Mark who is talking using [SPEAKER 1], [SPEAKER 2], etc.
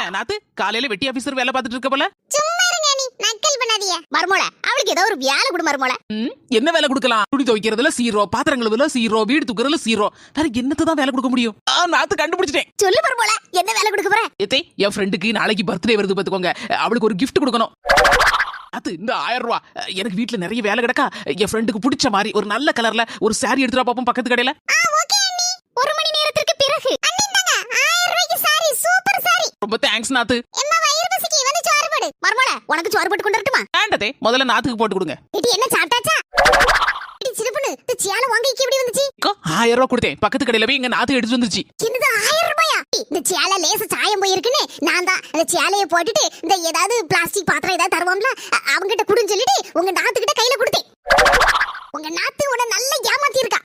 [SPEAKER 1] என்ன நாத்து காலையில வெட்டி ஆபீசர் வேலை பார்த்துட்டு இருக்க போல?
[SPEAKER 2] சும்மா இருங்க நீ நக்கல் பண்ணாதீங்க. மர்மோள அவளுக்கு ஏதோ ஒரு வேலை கொடு மர்மோள.
[SPEAKER 1] என்ன வேலை கொடுக்கலாம்? துணி துவைக்கிறதுல சீரோ, பாத்திரம் கழுவுறதுல சீரோ, வீடு தூக்குறதுல சீரோ. வேற என்னத்தை தான் வேலை கொடுக்க முடியும்? நாத்து கண்டுபிடிச்சிட்டேன்.
[SPEAKER 2] சொல்லு மர்மோள, என்ன வேலை கொடுக்க போற?
[SPEAKER 1] ஏத்தே, என் ஃப்ரெண்டுக்கு நாளைக்கு பர்த்டே வருது பாத்துக்கோங்க. அவளுக்கு ஒரு gift கொடுக்கணும். அது இந்த 1000 ரூபாய். எனக்கு வீட்ல நிறைய வேலை கிடக்கா. என் ஃப்ரெண்டுக்கு பிடிச்ச மாதிரி ஒரு நல்ல கலர்ல ஒரு saree எடுத்துட்டு பாப்போம் பக்கத்து கடையில.
[SPEAKER 2] ஓகே அண்ணி. 1 மணி நேரத்துக்கு பிறகு. அண்ணி இந்தாங்க 1000 ரூபாய்க்கு saree, சூப்பர் saree.
[SPEAKER 1] ரொம்ப தேங்க்ஸ் நாத்து.
[SPEAKER 2] எம்மா வயிறு பசிக்கு வந்து சோறு போடு. மர்மோள உனக்கு சோறு போட்டு கொண்டு வரட்டுமா?
[SPEAKER 1] வேண்டதே, முதல்ல நாத்துக்கு போட்டு கொடுங்க.
[SPEAKER 2] இது என்ன சாப்பிட்டாச்சா? இது சிறுபுணு, இந்த சேலை வாங்க எப்படி வந்துச்சு?
[SPEAKER 1] 1000 ரூபாய் கொடுத்தேன். பக்கத்து கடையில போய் எங்க நாத்து எடுத்து வந்துருச்சு.
[SPEAKER 2] என்னது 1000 ரூபாயா? இந்த சேலை லேச சாயம் போயிருக்குன்னு நான் தான் அந்த சேலையை போட்டுட்டு இந்த ஏதாவது பிளாஸ்டிக் பாத்திரம் ஏதாவது தருவோம்ல அவங்கிட்ட குடுன்னு சொல்லிட்டு உங்க நாத்துக்கிட்ட கையில கொடுத்தேன். உங்க நாத்து உன்னை நல்லா ஏமாத்தி இருக்கா.